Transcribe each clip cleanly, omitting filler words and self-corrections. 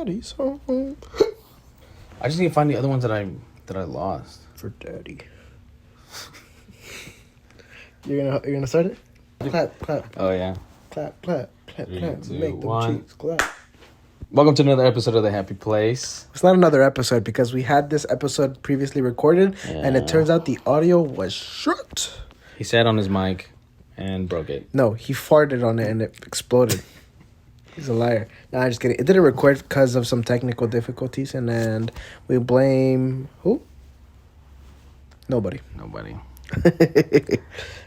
daddy's home. I just need to find the other ones that I lost. For daddy. You're gonna start it? Clap, clap. Oh yeah. Clap, clap, clap, 3, clap. 2, Make them 1. cheeks clap. Welcome to another episode of The Happy Place. It's not another episode because we had this episode previously recorded, and it turns out the audio was shit. He sat on his mic and broke it. No, he farted on it and it exploded. He's a liar. No, I'm just kidding. It didn't record because of some technical difficulties, and then we blame who? Nobody.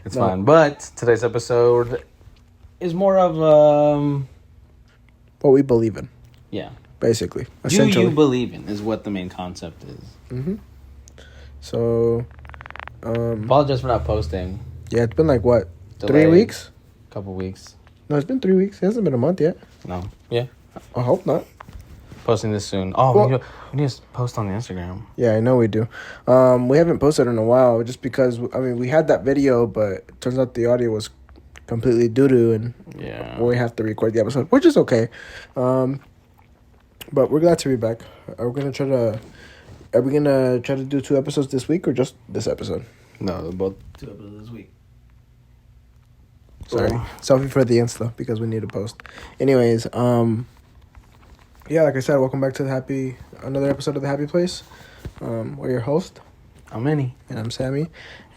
It's fine. But today's episode is more of what we believe in. Yeah. Basically. Do Essentially. you believe in is what the main concept is. Mm-hmm. So, apologize for not posting. yeah, it's been like what? Delayed. 3 weeks? Couple weeks. No, it's been 3 weeks. It hasn't been a month yet. No. Yeah. I hope not. Posting this soon. Oh, Well, we need to post on the Instagram. Yeah, I know we do. We haven't posted in a while just because, we had that video, but it turns out the audio was completely doo-doo, and Yeah. we have to record the episode, which is okay. But we're glad to be back. Are we gonna try to do 2 episodes this week or just this episode? No, both 2 episodes this week. Sorry. Selfie for the Insta because we need to post. Anyways, yeah, like I said, welcome back to another episode of The Happy Place. We're your host. I'm Manny. And I'm Sammy.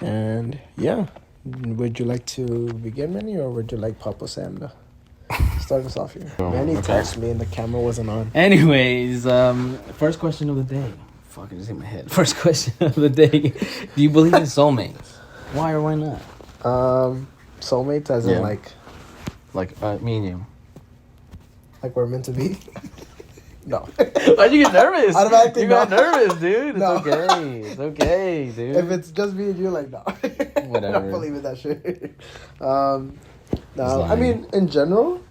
And yeah, would you like to begin, Manny, or would you like Papa Sam to start us off here? Manny texted me and the camera wasn't on. Anyways, first question of the day. Fuck, I just hit my head. First question of the day. Do you believe in soulmates? Why or why not? Soulmates as in Like me and you. like we're meant to be? No. Why'd you get nervous? Automatically You got no. nervous, dude. It's No. okay. It's okay, dude. If it's just me and you, like, no. Whatever. I don't believe in that shit. No, lying. I mean, in general,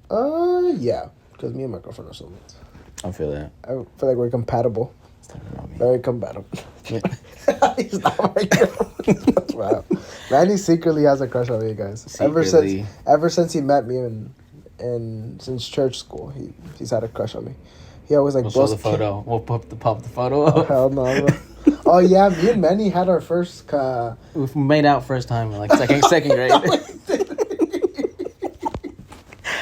yeah. Because me and my girlfriend are soulmates. I feel that. I feel like we're compatible. It's talking about me. Very compatible. Yeah. He's not my girlfriend. Wow. Manny secretly has a crush on me, guys. Secretly. Ever since he met me since church school, he's had a crush on me. He always like We'll show the photo. We'll pop the photo Oh, up. hell no. Oh yeah, me and Manny had our first. We made out first time in like second grade.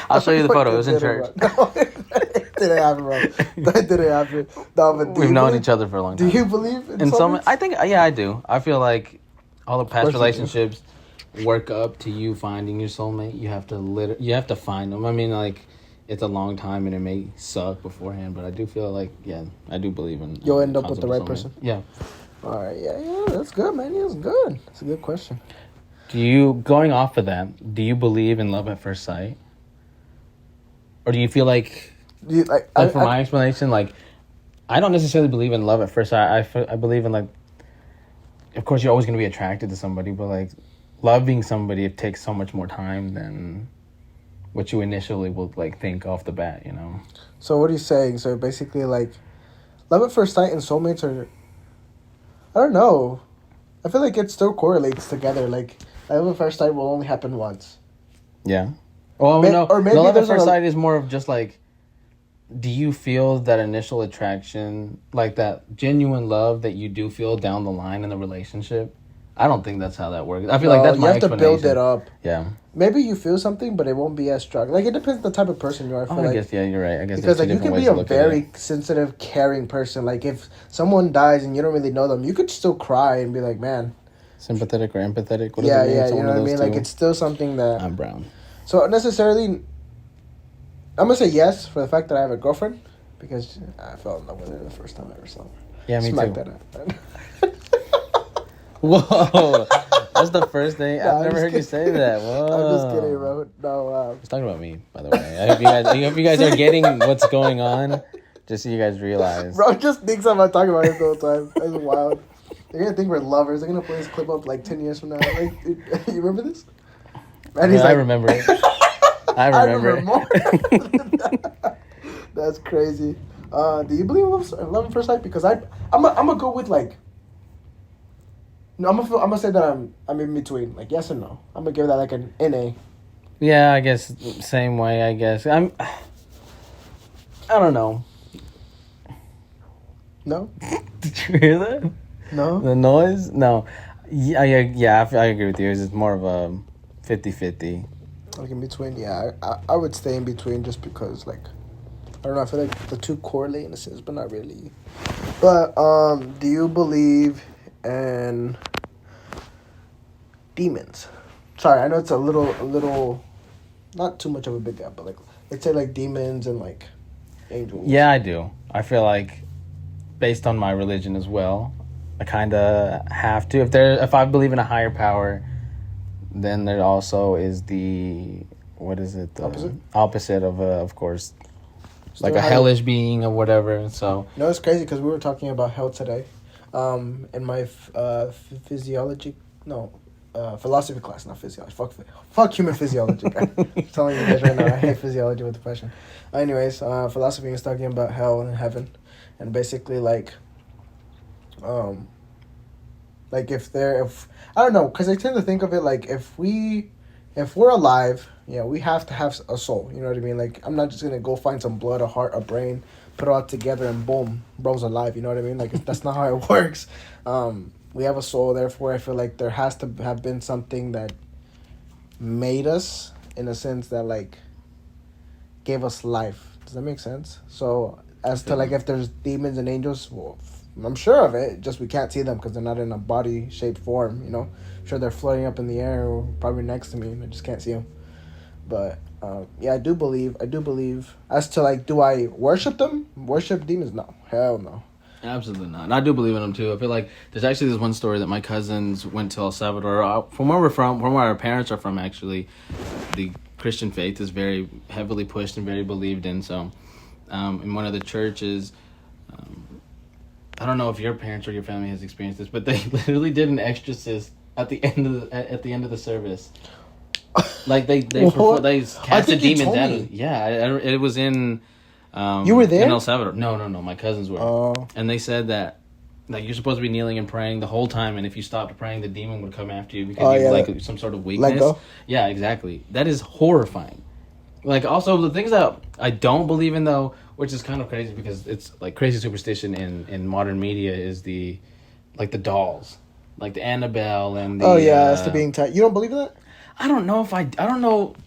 I'll show you the photo. It was in church. No, it didn't happen, bro. That didn't happen. No, but We've known each other for a long time. Do you believe in some? I think, yeah, I do. I feel like all the past course you do. relationships work up to you finding your soulmate. You have to find them. I mean, like, it's a long time and it may suck beforehand, but I do feel like, yeah, I do believe in. You'll end up with concept the of right soulmate. person. Yeah. All right, yeah, that's good, man. That's good. That's a good question. Going off of that, do you believe in love at first sight? Or do you feel like, from my explanation, like, I don't necessarily believe in love at first sight. I believe in, like, of course you're always going to be attracted to somebody, but, like, loving somebody, it takes so much more time than what you initially will, like, think off the bat, you know? So what are you saying? So basically, like, love at first sight and soulmates are, I don't know. I feel like it still correlates together. Like, love at first sight will only happen once. Yeah. Well, no. Or maybe love at there's first sight is more of just, like, do you feel that initial attraction, like that genuine love that you do feel down the line in the relationship? I don't think that's how that works. I feel like that's my explanation. You have to build it up. Yeah. Maybe you feel something, but it won't be as strong. Like, it depends the type of person you are. I guess, yeah, you're right. I guess because, like, you can be a very sensitive, caring person. Like, if someone dies and you don't really know them, you could still cry and be like, man. Sympathetic or empathetic? What Yeah, does it mean? yeah, It's you one know of what I mean? those Like, two. it's still something that... I'm brown. So, necessarily, I'm going to say yes for the fact that I have a girlfriend. Because I fell in love with her the first time I ever saw her. Yeah, me Smack too. that up. Whoa. That's the first thing. Nah, I've never heard you say that. Whoa. I'm just kidding, bro. No, He's talking about me, by the way. I hope you guys are getting what's going on, just so you guys realize. Bro just thinks I'm not talking about it the whole time. That's wild. They're going to think we're lovers. They're going to play this clip up like 10 years from now. Like, you remember this? And he's I remember it. I remember it. more. That's crazy. Do you believe in love at first sight? Because I'm gonna go with like. No, I'm gonna say that I'm in between, like yes and no. I'm gonna give that like an NA. Yeah, I guess same way. I guess I don't know. No? Did you hear that? No? The noise? No. Yeah, I agree with you. It's more of a 50-50. Like in between, yeah. I would stay in between just because, like, I don't know, I feel like the two correlate in a sense, but not really. But, do you believe in demons? Sorry, I know it's a little, not too much of a big gap, but, like, let's say, like, demons and, like, angels. Yeah, I do. I feel like, based on my religion as well, I kind of have to. If I believe in a higher power, then there also is the, what is it? Opposite of course, like a hellish being or whatever. So no, it's crazy because we were talking about hell today, in my philosophy class, not physiology. Fuck human physiology. I'm telling you guys right now, I hate physiology with a passion. Anyways, philosophy is talking about hell and heaven, and basically like if I don't know, because I tend to think of it like if we're alive, we have to have a soul. You know what I mean? Like, I'm not just gonna go find some blood, a heart, a brain, put it all together, and boom, bro's alive. You know what I mean? Like, that's not how it works. We have a soul, therefore I feel like there has to have been something that made us, in a sense that like gave us life. Does that make sense? So as to like if there's demons and angels, well, I'm sure of it. Just we can't see them because they're not in a body shaped form. You know, I'm sure they're floating up in the air or probably next to me, and I just can't see them. But I do believe. As to like, do I worship them? Worship demons? No, hell no. Absolutely not. And I do believe in them too. I feel like there's actually this one story that my cousins went to El Salvador. From where we're from, from where our parents are from, actually, the Christian faith is very heavily pushed and very believed in. So, in one of the churches, I don't know if your parents or your family has experienced this, but they literally did an exorcist at the end of the service. Like they casted demons out of. Yeah, it was in. You were there? In El Salvador. No. My cousins were. Oh. And they said that, like, you're supposed to be kneeling and praying the whole time, and if you stopped praying, the demon would come after you because you have, like, some sort of weakness. Let go? Yeah, exactly. That is horrifying. Like, also, the things that I don't believe in, though, which is kind of crazy because it's, like, crazy superstition in modern media is the dolls. Like, the Annabelle and the... Oh, yeah, that's the being tight. You don't believe in that? I don't know,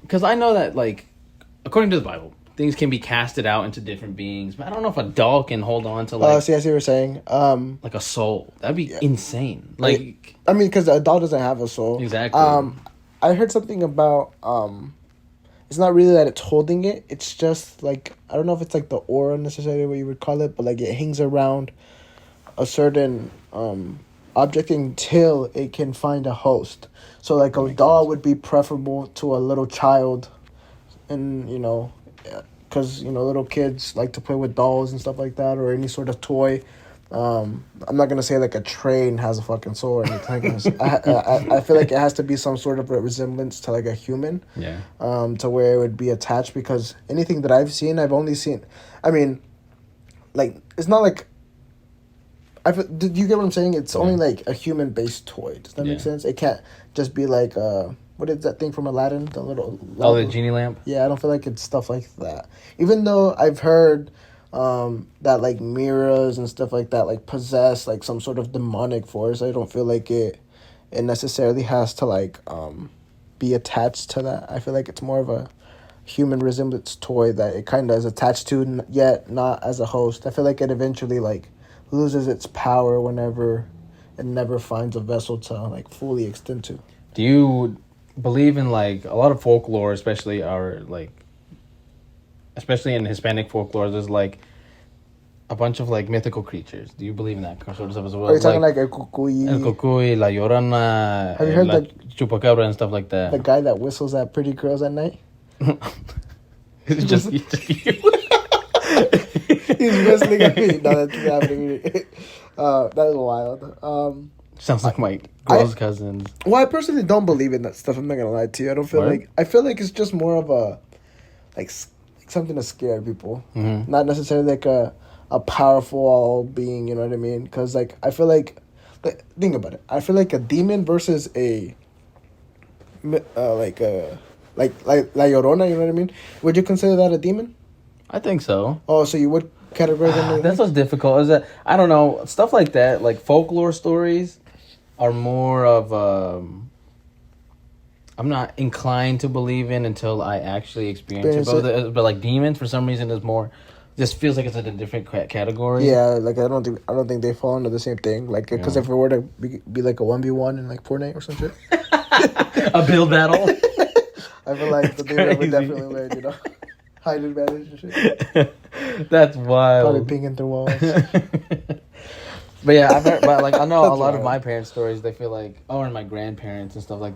because I know that, like, according to the Bible, things can be casted out into different beings, but I don't know if a doll can hold on to, like... see, I see what you're saying. Like a soul. That'd be insane. Like... I mean, because a doll doesn't have a soul. Exactly. I heard something about... it's not really that it's holding it. It's just, like... I don't know if it's, like, the aura necessarily, what you would call it, but, like, it hangs around a certain object until it can find a host. So, like, a doll would be preferable to a little child, and, you know... Because, you know, little kids like to play with dolls and stuff like that, or any sort of toy. I'm not going to say, like, a train has a fucking soul or anything. I feel like it has to be some sort of a resemblance to, like, a human. Yeah. To where it would be attached, because anything that I've seen, I've only seen... I mean, like, it's not like... Do you get what I'm saying? It's only, like, a human-based toy. Does that make sense? It can't just be, like... what is that thing from Aladdin? The little... the genie lamp? Yeah, I don't feel like it's stuff like that. Even though I've heard that, like, mirrors and stuff like that, like, possess, like, some sort of demonic force. I don't feel like it necessarily has to, like, be attached to that. I feel like it's more of a human resemblance toy that it kind of is attached to, yet not as a host. I feel like it eventually, like, loses its power whenever it never finds a vessel to, like, fully extend to. Do you believe in, like, a lot of folklore, especially in Hispanic folklore, there's, like, a bunch of, like, mythical creatures. Do you believe in that sort of stuff as well? Are you talking like El Cucuy? El Cucuy, La Llorona, have you heard La Chupacabra and stuff like that? The guy that whistles at pretty girls at night? It's just you. He's whistling at me. No, that's happening. That is wild. Sounds like my girl's cousins. Well, I personally don't believe in that stuff. I'm not gonna lie to you. I don't feel like... I feel like it's just more of a... like something to scare people. Mm-hmm. Not necessarily like a powerful being, you know what I mean? Because, like, I feel like... think about it. I feel like a demon versus a... like La Llorona, you know what I mean? Would you consider that a demon? I think so. Oh, so you would categorize them? That's what's difficult. Is that I don't know, stuff like that, like folklore stories, are more of I'm not inclined to believe in until I actually experience it. But like demons, for some reason, is more. Just feels like it's in a different category. Yeah, like I don't think they fall into the same thing. Like, because if it were to be like a 1v1 in like Fortnite or some shit, a build battle. I feel like the demon would definitely win. Height advantage and shit. That's wild. Probably pinging through walls. But yeah, I've heard. But like I know a lot of my parents' stories. They feel like, and my grandparents and stuff, like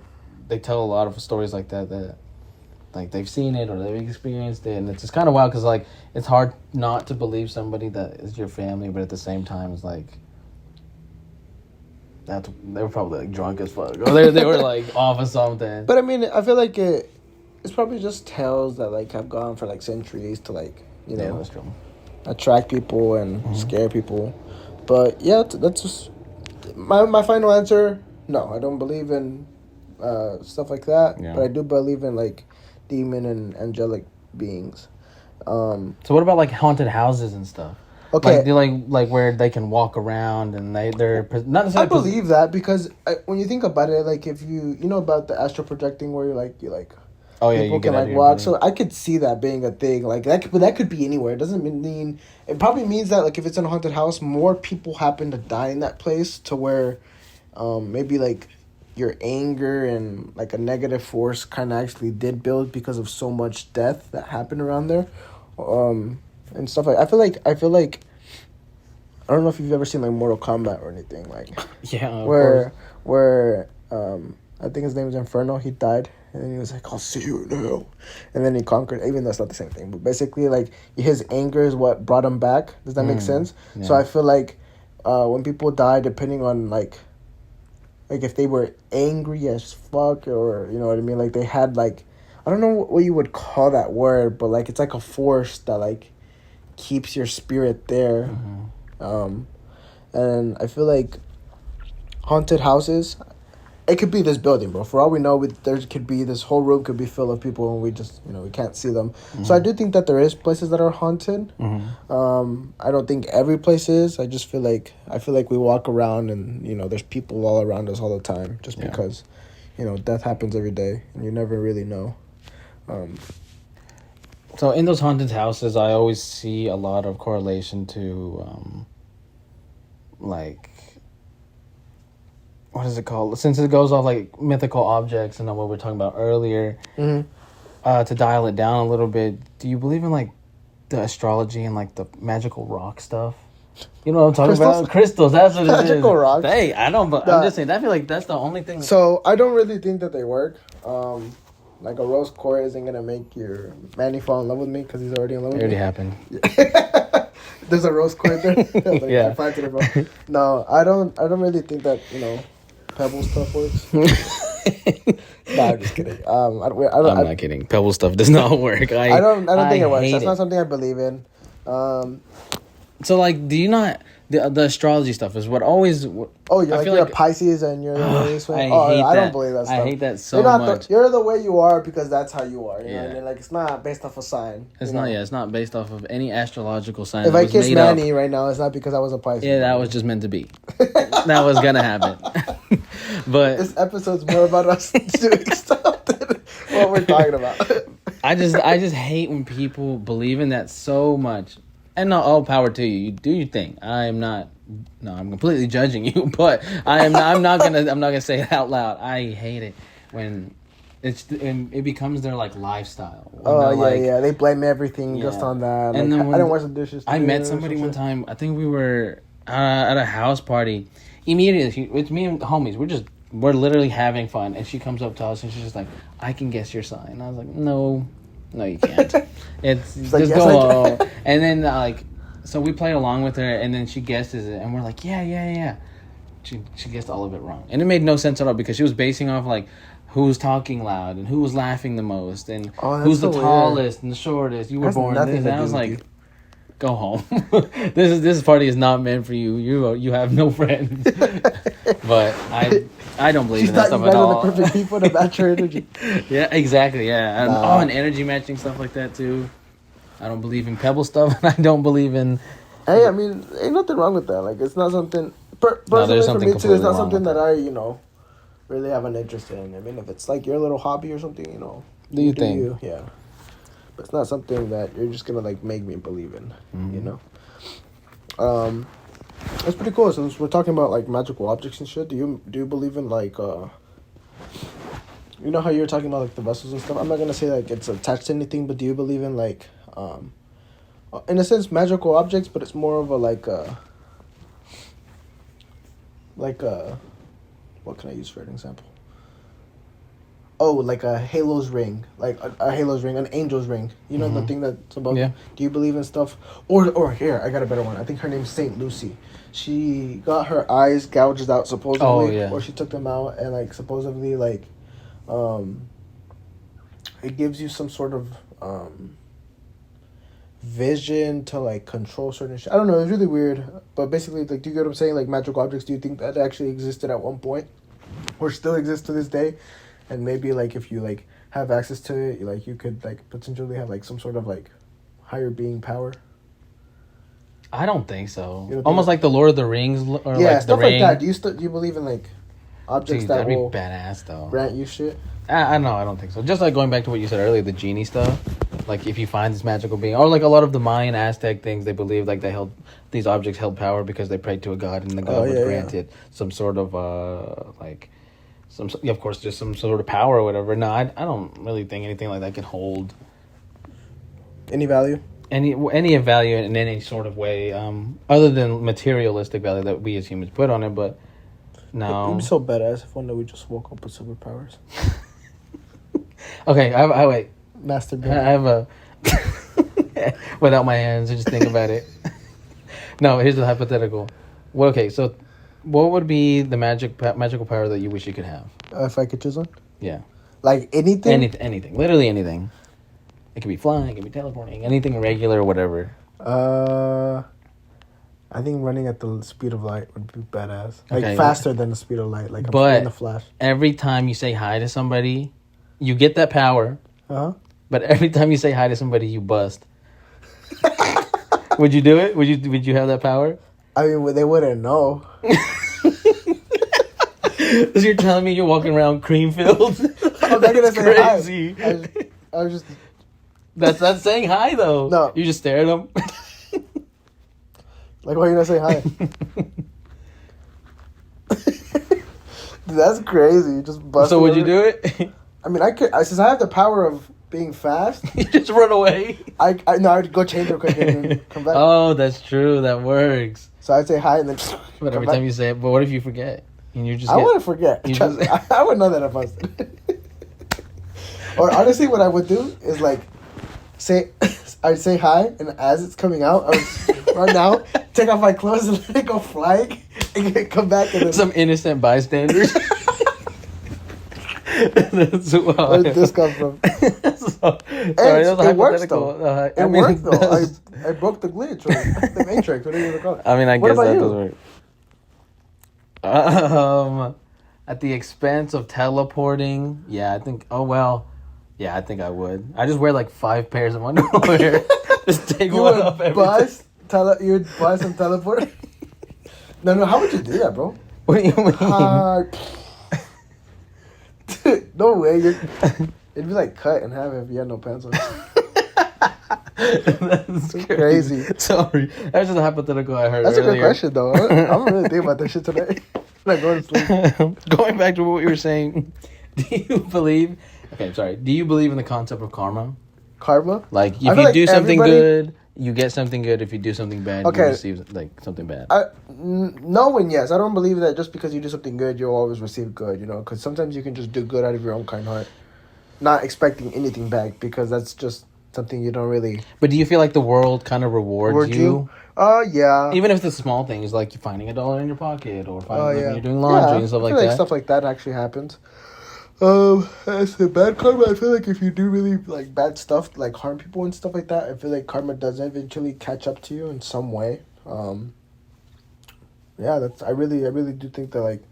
they tell a lot of stories like that like they've seen it or they've experienced it, and it's just kind of wild because like it's hard not to believe somebody that is your family, but at the same time it's like they were probably like drunk as fuck, or they were like off or something. But I mean, I feel like it's probably just tales that like have gone for like centuries to like that's true. Attract people and scare people. But yeah, that's just my final answer. No, I don't believe in stuff like that. Yeah. But I do believe in like demon and angelic beings. So what about like haunted houses and stuff? Okay, like where they can walk around and they're not necessarily. I believe that because when you think about it, like if you know about the astral projecting where you like oh yeah, people can like walk. So I could see that being a thing. Like that could be anywhere. It doesn't mean. It probably means that like if it's in a haunted house, more people happen to die in that place to where, maybe like your anger and like a negative force kind of actually did build because of so much death that happened around there, and stuff like. I feel like. I don't know if you've ever seen like Mortal Kombat or anything like. Yeah. Where I think his name is Inferno. He died. And then he was like, I'll see you in hell. And then he conquered, even though it's not the same thing. But basically, like, his anger is what brought him back. Does that make sense? Yeah. So I feel like when people die, depending on, like if they were angry as fuck or, you know what I mean? Like, they had, like, I don't know what you would call that word, but, like, it's like a force that, like, keeps your spirit there. Mm-hmm. And I feel like haunted houses... It could be this building, bro. For all we know, there could be this whole room could be full of people, and we just we can't see them. Mm-hmm. So I do think that there is places that are haunted. Mm-hmm. I don't think every place is. I feel like we walk around and there's people all around us all the time, just because death happens every day, and you never really know. So in those haunted houses, I always see a lot of correlation to, like. What is it called? Since it goes off like mythical objects and what we were talking about earlier, to dial it down a little bit, do you believe in like the astrology and like the magical rock stuff? You know what I'm talking about? Crystals, that's what it is. Magical rocks. Hey, I don't, but I'm just saying, I feel like that's the only thing. So I don't really think that they work. Like a rose quartz isn't going to make your Manny fall in love with me because he's already in love with me. It already happened. There's a rose quartz there? Like, yeah. No, I don't really think that, Pebble stuff works. Nah, I'm just kidding. I'm not kidding. Pebble stuff does not work. I don't think it works. That's not something I believe in. So like, do you not the astrology stuff is what always? Oh, you're a Pisces and you're the way this way. I don't believe that stuff. I hate that so much. You're the way you are because that's how you are. You know what I mean? Like it's not based off a sign. It's not. Yeah, it's not based off of any astrological sign. If I kiss Manny right now, it's not because I was a Pisces. Yeah, that was just meant to be. That was gonna happen. But this episode's more about us doing stuff than what we're talking about. I just hate when people believe in that so much. And not all power to you. You do your thing. I'm completely judging you, but I'm not gonna say it out loud. I hate it when it becomes their like lifestyle. Yeah. They blame everything just on that. And then I didn't wash the dishes. I met somebody one time. I think we were at a house party. Immediately, it's me and homies. We're literally having fun, and she comes up to us and she's just like, "I can guess your sign." And I was like, "No, you can't." It's just like, go. And then so we played along with her, and then she guesses it, and we're like, yeah. She guessed all of it wrong, and it made no sense at all because she was basing off like who's talking loud and who was laughing the most and who's the tallest and the shortest. You were born this, and I was like, go home. This party is not meant for you. You have no friends. But I don't believe in that stuff at all. You guys are the perfect people to match your energy. Yeah, exactly. Yeah, and energy matching stuff like that too. I don't believe in pebble stuff, and I don't believe in. Hey, I mean, ain't nothing wrong with that. Like, it's not something. Personally, for me too, it's not something that I, really have an interest in. I mean, if it's like your little hobby or something, Do you think? Yeah. But it's not something that you're just gonna like make me believe in. That's pretty cool. Since we're talking about like magical objects and shit, do you believe in like you know how you were talking about like the vessels and stuff? I'm not gonna say like it's attached to anything, but do you believe in like in a sense magical objects, but it's more of a like what can I use for an example? Oh, like a Halo's ring, like a Halo's ring, an angel's ring. You know the thing that's above. Yeah. Do you believe in stuff? Or here, I got a better one. I think her name's Saint Lucy. She got her eyes gouged out supposedly, or she took them out, and like supposedly like, it gives you some sort of vision to like control certain shit. I don't know. It's really weird, but basically, like, do you get what I'm saying? Like magical objects. Do you think that actually existed at one point, or still exists to this day? And maybe like if you like have access to it, like you could like potentially have like some sort of like higher being power. I don't think so. Almost like the Lord of the Rings, or like stuff the ring. like that. Do you believe in like objects that that'd be will badass though? Grant you shit. I don't know. I don't think so. Just like going back to what you said earlier, the genie stuff. Like if you find this magical being, or like a lot of the Mayan Aztec things, they believe like these objects held power because they prayed to a god, and the god would grant it some sort of like. Of course, just some sort of power or whatever. No, I don't really think anything like that can hold any value, any value in any sort of way, other than materialistic value that we as humans put on it. But no, it'd be so badass if one day we just woke up with superpowers. Okay, I wait. Master. I have a without my hands. Just think about it. No, here's the hypothetical. Well, okay, so. What would be the magical power that you wish you could have? If I could choose one? Yeah. Like anything? Anything. Literally anything. It could be flying, it could be teleporting, anything regular or whatever. I think running at the speed of light would be badass. Like faster than the speed of light. Like in the Flash. Every time you say hi to somebody, you get that power. Uh-huh. But every time you say hi to somebody, you bust. Would you do it? Would you have that power? I mean, they wouldn't know. So you're telling me you're walking around Creamfield? I'm not gonna say crazy. Hi. I was just. That's not saying hi though. No, you just stare at them. Like, why are you not saying hi? Dude, that's crazy. You just bust. So would you do it? I mean, I could. Since I have the power of being fast, you just run away. I'd go change real quick and then come back. Oh, that's true. That works. So I'd say hi and then. But every time you say it, but what if you forget? And you just. I wouldn't forget. I would know that if I was. Or honestly, what I would do is like, I'd say hi, and as it's coming out, I would run out, take off my clothes, and let it go flying, and come back. And then... Some innocent bystanders. That's wild. Where did this come from? Sorry, that was it works though. It worked though. I broke the glitch, or the matrix, whatever you want to call it. I mean, I guess that does work. At the expense of teleporting, yeah, I think. Oh well, yeah, I think I would. I just wear like 5 pairs of underwear. Just take one off every time. You would bust and teleport. No. How would you do that, bro? What do you mean? Dude, no way. It'd be like cut in half if you had no pants on. That's crazy. Sorry, that's just a hypothetical I heard. That's earlier. A good question, though. I'm gonna really think about that shit today. Like going to sleep. Going back to what you were saying, do you believe? Okay, sorry. Do you believe in the concept of karma? Karma? Like if you do something good, you get something good. If you do something bad, you receive like something bad. No and yes. I don't believe that just because you do something good, you'll always receive good. You know, because sometimes you can just do good out of your own kind heart, not expecting anything back because that's just something you don't really. But do you feel like the world kind of rewards you? Yeah. Even if it's small things like you finding $1 in your pocket or when you're doing laundry and stuff like that. Stuff like that actually happens. As the bad karma, I feel like if you do really like bad stuff, like harm people and stuff like that, I feel like karma does eventually catch up to you in some way. I really do think that, like,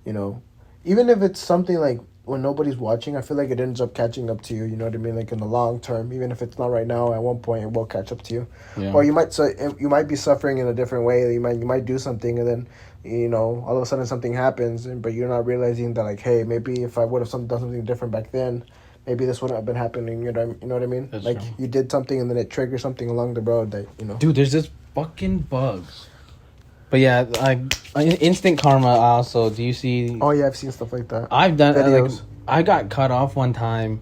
you know, even if it's something like when nobody's watching, I feel like it ends up catching up to you. You know what I mean? Like in the long term, even if it's not right now, at one point it will catch up to you. Yeah. Or you might be suffering in a different way. You might do something, and then all of a sudden something happens, but you're not realizing that, like, hey, maybe if I would have done something different back then, maybe this wouldn't have been happening. You know what I mean? That's like true. you did something, and then it triggers something along the road that Dude, there's this fucking bugs. But yeah, instant karma. Also, do you see? Oh yeah, I've seen stuff like that. I've done videos. I got cut off one time,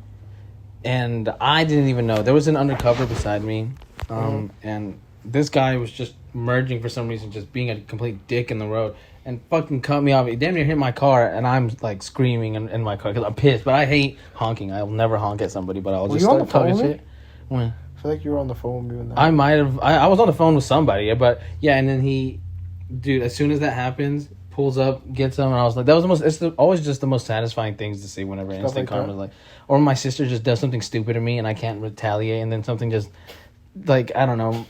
and I didn't even know there was an undercover beside me, and this guy was just merging for some reason, just being a complete dick in the road, and fucking cut me off. He damn near hit my car, and I'm like screaming in my car because I'm pissed. But I hate honking. I'll never honk at somebody, but I'll just start talking shit. When? I feel like you were on the phone doing that. I might have. I was on the phone with somebody, but yeah, and then dude, as soon as that happens, pulls up, gets them, and I was like, that was always just the most satisfying things to see whenever Stuff instant like karma is like, or my sister just does something stupid to me and I can't retaliate, and then something just, like, I don't know,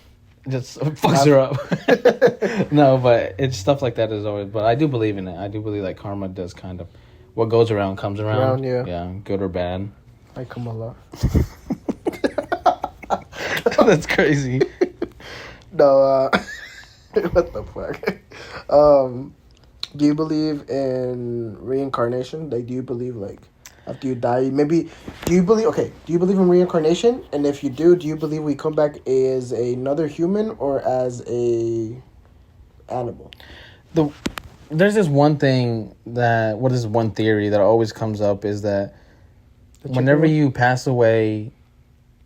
just fucks her up. No, but it's stuff like that is always, but I do believe in it. I do believe that karma does kind of, what goes around comes around. Yeah, good or bad. I come a lot. That's crazy. No, what the fuck? Do you believe in reincarnation? Like, do you believe, like, after you die, maybe, do you believe in reincarnation? And if you do you believe we come back as another human or as a animal? There's this one thing one theory that always comes up is that whenever you pass away,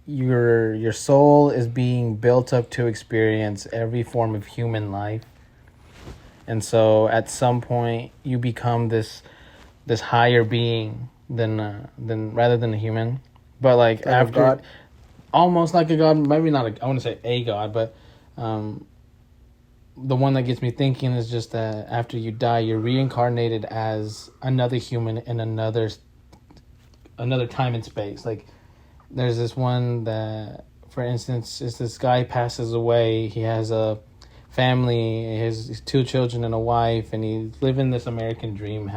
your soul is being built up to experience every form of human life. And so at some point you become this higher being than rather than a human. But like after God? Almost like a god, maybe not I want to say a god, but the one that gets me thinking is just that after you die, you're reincarnated as another human in another time and space. Like, there's this one that, for instance, is this guy passes away. He has a family, his 2 children and a wife, and he's living this American dream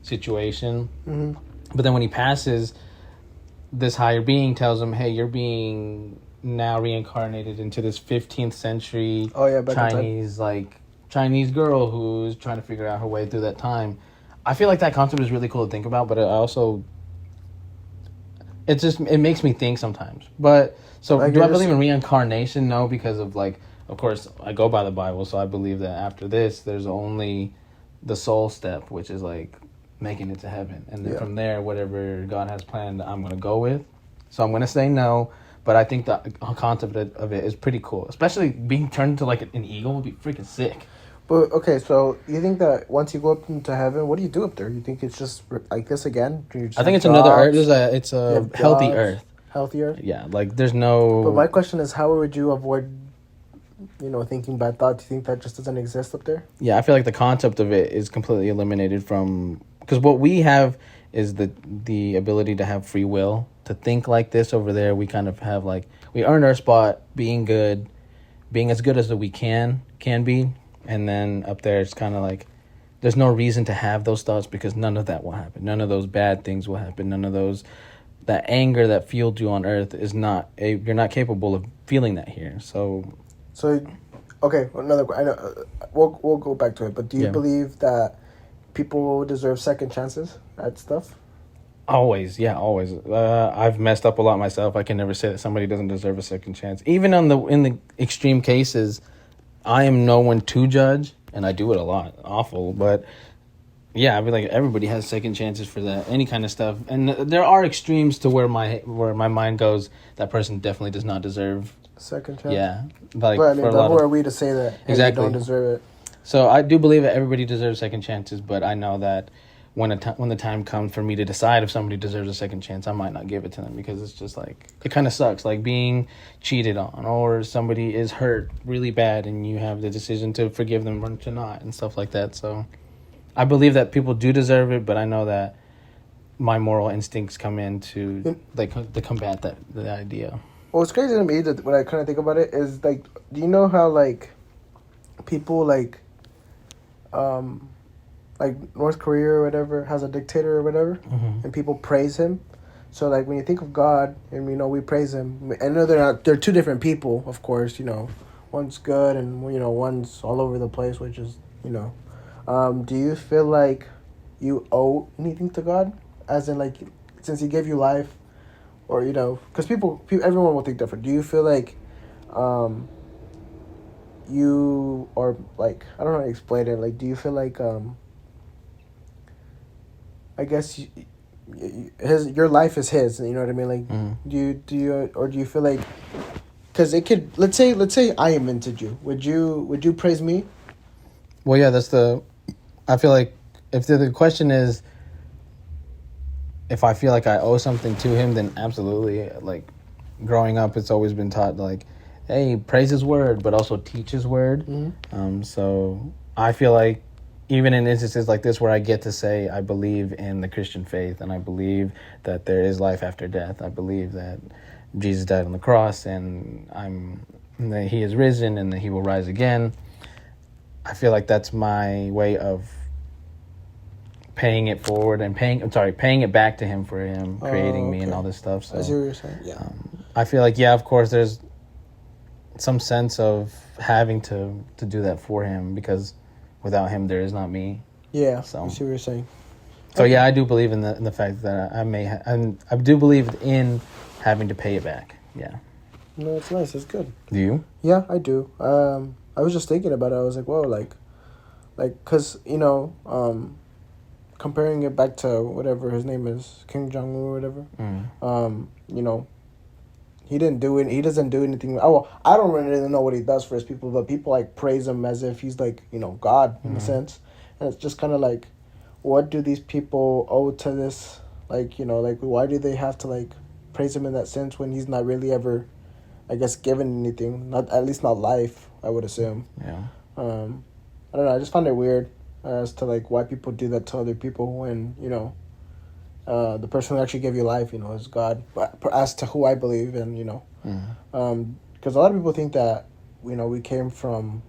situation. Mm-hmm. But then when he passes, this higher being tells him, hey, you're being now reincarnated into this 15th century Chinese girl who's trying to figure out her way through that time. I feel like that concept is really cool to think about, but it makes me think sometimes. But so do I believe in reincarnation? No, because of of course I go by the Bible, so I believe that after this there's only the soul step, which is like making it to heaven, and then from there whatever God has planned I'm going to go with. So I'm going to say no, but I think the concept of it is pretty cool, especially being turned into like an eagle would be freaking sick. But okay, so you think that once you go up into heaven, what do you do up there? You think it's just like this again? I think it's another earth. It's a healthy earth. Healthy earth? Yeah, like there's no... But my question is, how would you avoid, thinking bad thoughts? You think that just doesn't exist up there? Yeah, I feel like the concept of it is completely eliminated from... Because what we have is the ability to have free will, to think like this. Over there, we kind of have we earn our spot being good, being as good as we can be. And then up there, it's kind of like there's no reason to have those thoughts because none of that will happen. None of those bad things will happen. None of that anger that fueled you on earth is you're not capable of feeling that here. So okay, another. I know we'll go back to it. But do you believe that people deserve second chances at stuff? Always, yeah, always. I've messed up a lot myself. I can never say that somebody doesn't deserve a second chance. Even in the extreme cases, I am no one to judge, and I do it a lot. Awful, but yeah, I mean, everybody has second chances for that, any kind of stuff. And there are extremes to where my mind goes. That person definitely does not deserve second chance. Yeah, but I mean, who are we to say that exactly they don't deserve it? So I do believe that everybody deserves second chances, but I know that when the time comes for me to decide if somebody deserves a second chance, I might not give it to them because it's just it kind of sucks, like being cheated on, or somebody is hurt really bad and you have the decision to forgive them or to not, and stuff like that. So I believe that people do deserve it, but I know that my moral instincts come in to to combat the idea. Well, what's crazy to me, that when I kind of think about it, is do you know how people like North Korea or whatever has a dictator or whatever, and people praise him. So like when you think of God and we praise him, I know they're two different people, of course. One's good and one's all over the place, which is do you feel like you owe anything to God, as in like since he gave you life, or because people everyone will think different. Do you feel like you or like I don't know how to explain it. Like, do you feel like I guess your life is his. You know what I mean? Like, do you feel like because it could let's say I invented you. Would you praise me? Well, yeah, I feel like if the question is if I feel like I owe something to him, then absolutely. Like growing up, it's always been taught like, hey, praise his word, but also teach his word. So I feel like even in instances like this where I get to say I believe in the Christian faith and I believe that there is life after death, I believe that Jesus died on the cross and that he is risen and that he will rise again. I feel like that's my way of paying it forward and paying it back to him for him creating me and all this stuff. So I see what you're saying. Yeah. I feel like, yeah, of course, there's some sense of having to do that for him because without him, there is not me. Yeah. So I see what you're saying. So yeah, I do believe in the fact that I do believe in having to pay it back. Yeah. No, it's nice. It's good. Do you? Yeah, I do. I was just thinking about it. I was like, whoa, like, cause comparing it back to whatever his name is, Kim Jong-un or whatever. He didn't do it. He doesn't do anything. Oh, I don't really know what he does for his people, but people like praise him as if he's like God in a sense, and it's just kind of like, what do these people owe to this? Like like why do they have to like praise him in that sense when he's not really ever, I guess, given anything? Not at least not life. I would assume. Yeah. I don't know. I just find it weird as to like why people do that to other people when the person who actually gave you life, is God. But as to who I believe in, because a lot of people think that, we came from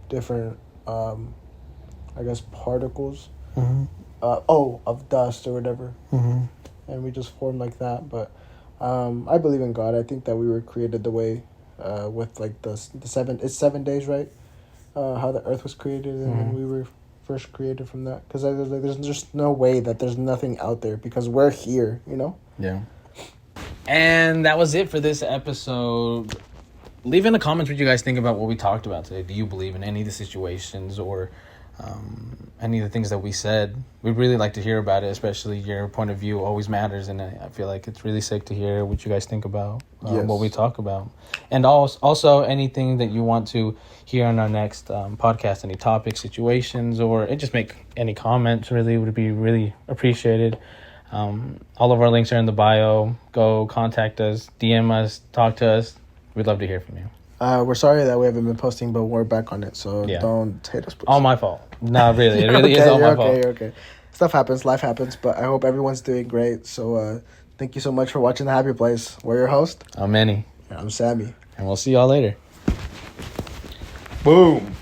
different, I guess, particles, of dust or whatever, and we just formed like that. But I believe in God. I think that we were created the way, with like it's 7 days, right? How the earth was created, and then we were first created from that, because there's just no way that there's nothing out there because we're here, Yeah. And that was it for this episode. Leave in the comments what you guys think about what we talked about today. Do you believe in any of the situations or any of the things that we said? We'd really like to hear about it, especially your point of view always matters, and I feel like it's really sick to hear what you guys think about what we talk about. And also anything that you want to hear on our next podcast, any topics, situations, or just make any comments really would be really appreciated. All of our links are in the bio. Go contact us, DM us, talk to us. We'd love to hear from you. We're sorry that we haven't been posting, but we're back on it, so don't hate us, please. All my fault. No, really. It really is all my fault. Okay. Stuff happens, life happens, but I hope everyone's doing great. So thank you so much for watching The Happy Place. We're your host. I'm Manny. And I'm Sammy. And we'll see y'all later. Boom.